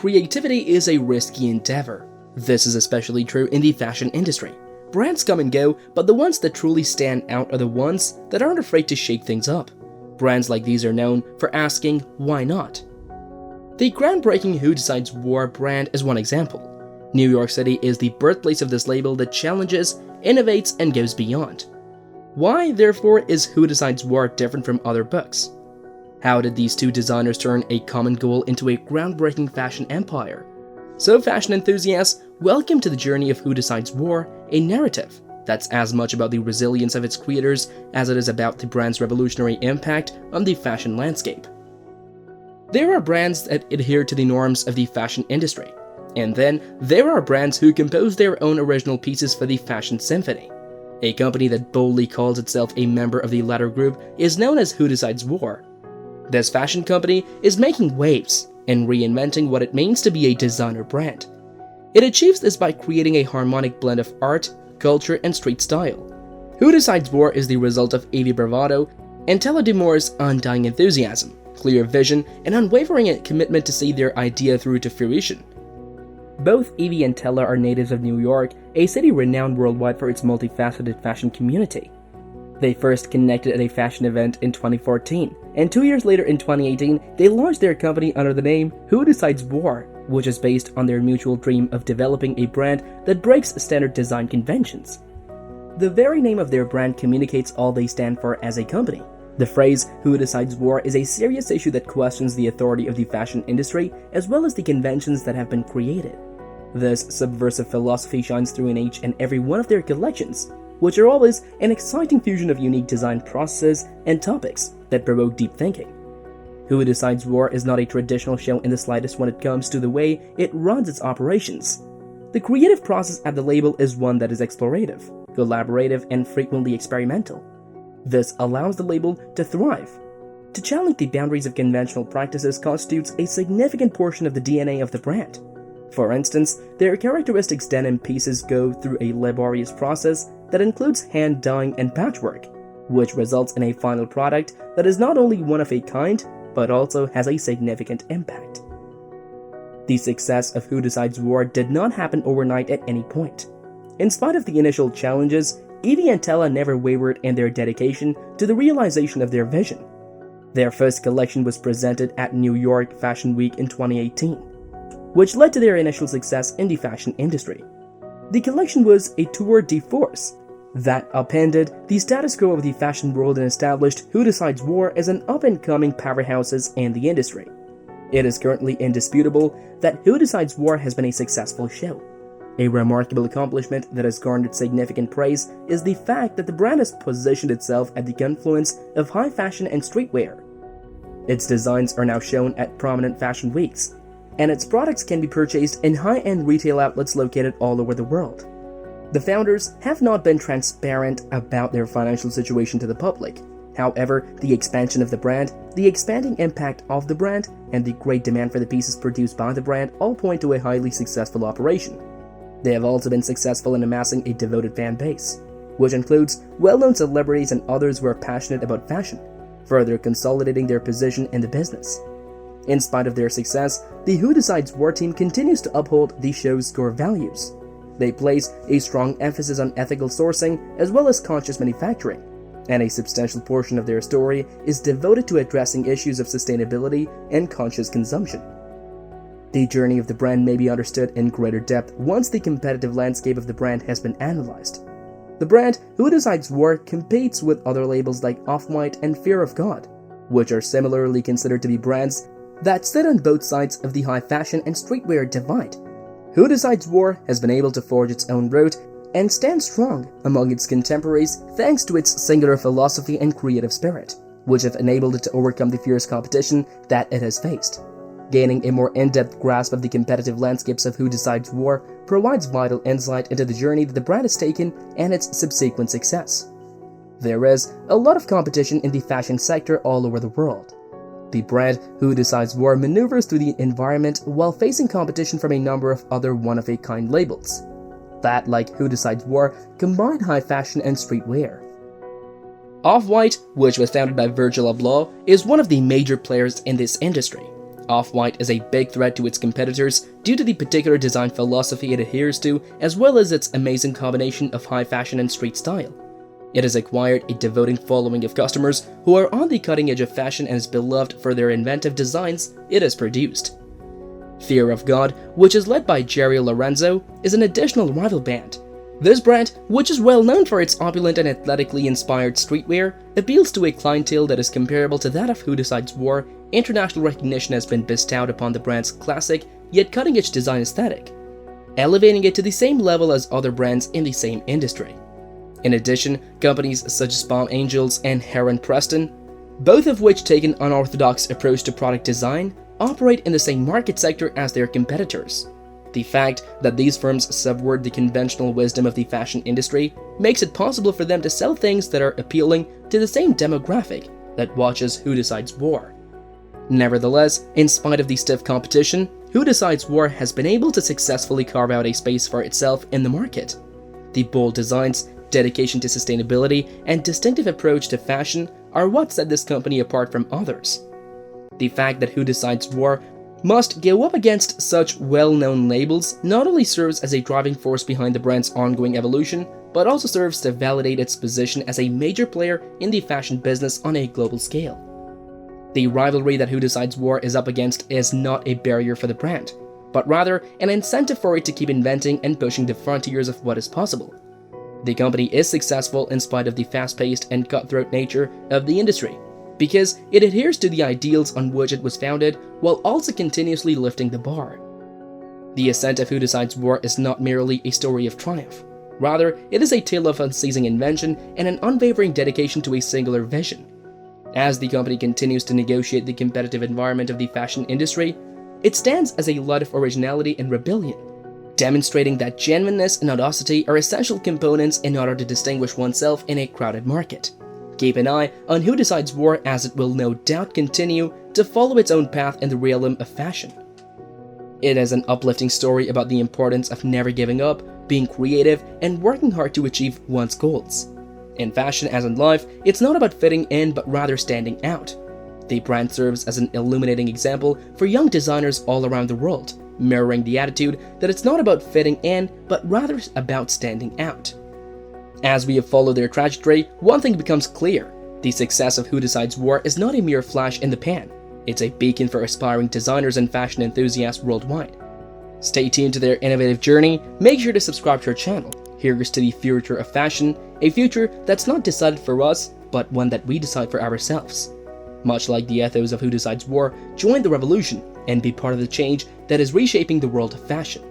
creativity is a risky endeavor. This is especially true in the fashion industry. Brands come and go, but the ones that truly stand out are the ones that aren't afraid to shake things up. Brands like these are known for asking, why not? The groundbreaking Who Decides War brand is one example. New York City is the birthplace of this label that challenges, innovates, and goes beyond. Why, therefore, is Who Decides War different from other books? How did these two designers turn a common goal into a groundbreaking fashion empire? So fashion enthusiasts, welcome to the journey of Who Decides War, a narrative that's as much about the resilience of its creators as it is about the brand's revolutionary impact on the fashion landscape. There are brands that adhere to the norms of the fashion industry, and then there are brands who compose their own original pieces for the fashion symphony. A company that boldly calls itself a member of the latter group is known as Who Decides War. This fashion company is making waves and reinventing what it means to be a designer brand. It achieves this by creating a harmonic blend of art, culture, and street style. Who Decides War is the result of Evie Bravado and Tella DeMoore's undying enthusiasm, clear vision, and unwavering commitment to see their idea through to fruition. Both Evie and Tella are natives of New York, a city renowned worldwide for its multifaceted fashion community. They first connected at a fashion event in 2014, and 2 years later in 2018, they launched their company under the name Who Decides War, which is based on their mutual dream of developing a brand that breaks standard design conventions. The very name of their brand communicates all they stand for as a company. The phrase Who Decides War is a serious issue that questions the authority of the fashion industry as well as the conventions that have been created. This subversive philosophy shines through in each and every one of their collections, which are always an exciting fusion of unique design processes and topics that provoke deep thinking. Who Decides War is not a traditional show in the slightest when it comes to the way it runs its operations. The creative process at the label is one that is explorative, collaborative, and frequently experimental. This allows the label to thrive. To challenge the boundaries of conventional practices constitutes a significant portion of the DNA of the brand. For instance, their characteristic denim pieces go through a laborious process that includes hand dyeing and patchwork, which results in a final product that is not only one of a kind, but also has a significant impact. The success of Who Decides War did not happen overnight at any point. In spite of the initial challenges, Evie and Tella never wavered in their dedication to the realization of their vision. Their first collection was presented at New York Fashion Week in 2018, which led to their initial success in the fashion industry. The collection was a tour de force that upended the status quo of the fashion world and established Who Decides War as an up-and-coming powerhouses in the industry. It is currently indisputable that Who Decides War has been a successful show. A remarkable accomplishment that has garnered significant praise is the fact that the brand has positioned itself at the confluence of high fashion and streetwear. Its designs are now shown at prominent fashion weeks, and its products can be purchased in high-end retail outlets located all over the world. The founders have not been transparent about their financial situation to the public. However, the expansion of the brand, the expanding impact of the brand, and the great demand for the pieces produced by the brand all point to a highly successful operation. They have also been successful in amassing a devoted fan base, which includes well-known celebrities and others who are passionate about fashion, further consolidating their position in the business. In spite of their success, the Who Decides War team continues to uphold the show's core values. They place a strong emphasis on ethical sourcing as well as conscious manufacturing, and a substantial portion of their story is devoted to addressing issues of sustainability and conscious consumption. The journey of the brand may be understood in greater depth once the competitive landscape of the brand has been analyzed. The brand Who Decides War competes with other labels like Off-White and Fear of God, which are similarly considered to be brands that sit on both sides of the high fashion and streetwear divide. Who Decides War has been able to forge its own road and stand strong among its contemporaries thanks to its singular philosophy and creative spirit, which have enabled it to overcome the fierce competition that it has faced. Gaining a more in-depth grasp of the competitive landscapes of Who Decides War provides vital insight into the journey that the brand has taken and its subsequent success. There is a lot of competition in the fashion sector all over the world. The brand Who Decides War maneuvers through the environment while facing competition from a number of other one-of-a-kind labels that, like Who Decides War, combine high fashion and streetwear. Off-White, which was founded by Virgil Abloh, is one of the major players in this industry. Off-White is a big threat to its competitors due to the particular design philosophy it adheres to, as well as its amazing combination of high fashion and street style. It has acquired a devoting following of customers who are on the cutting edge of fashion and is beloved for their inventive designs it has produced. Fear of God, which is led by Jerry Lorenzo, is an additional rival band. This brand, which is well known for its opulent and athletically inspired streetwear, appeals to a clientele that is comparable to that of Who Decides War. International recognition has been bestowed upon the brand's classic yet cutting-edge design aesthetic, elevating it to the same level as other brands in the same industry. In addition, companies such as Palm Angels and Heron Preston, both of which take an unorthodox approach to product design, operate in the same market sector as their competitors. The fact that these firms subvert the conventional wisdom of the fashion industry makes it possible for them to sell things that are appealing to the same demographic that watches Who Decides War. Nevertheless, in spite of the stiff competition, Who Decides War has been able to successfully carve out a space for itself in the market. The bold designs, dedication to sustainability, and distinctive approach to fashion are what set this company apart from others. The fact that Who Decides War must go up against such well-known labels not only serves as a driving force behind the brand's ongoing evolution, but also serves to validate its position as a major player in the fashion business on a global scale. The rivalry that Who Decides War is up against is not a barrier for the brand, but rather an incentive for it to keep inventing and pushing the frontiers of what is possible. The company is successful in spite of the fast-paced and cutthroat nature of the industry, because it adheres to the ideals on which it was founded while also continuously lifting the bar. The ascent of Who Decides War is not merely a story of triumph. Rather, it is a tale of unceasing invention and an unwavering dedication to a singular vision. As the company continues to negotiate the competitive environment of the fashion industry, it stands as a light of originality and rebellion, demonstrating that genuineness and audacity are essential components in order to distinguish oneself in a crowded market. Keep an eye on Who Decides War, as it will no doubt continue to follow its own path in the realm of fashion. It is an uplifting story about the importance of never giving up, being creative, and working hard to achieve one's goals. In fashion as in life, it's not about fitting in but rather standing out. The brand serves as an illuminating example for young designers all around the world, mirroring the attitude that it's not about fitting in but rather about standing out. As we have followed their trajectory, one thing becomes clear: the success of Who Decides War is not a mere flash in the pan. It's a beacon for aspiring designers and fashion enthusiasts worldwide. Stay tuned to their innovative journey, make sure to subscribe to our channel. Here's to the future of fashion, a future that's not decided for us, but one that we decide for ourselves. Much like the ethos of Who Decides War, join the revolution and be part of the change that is reshaping the world of fashion.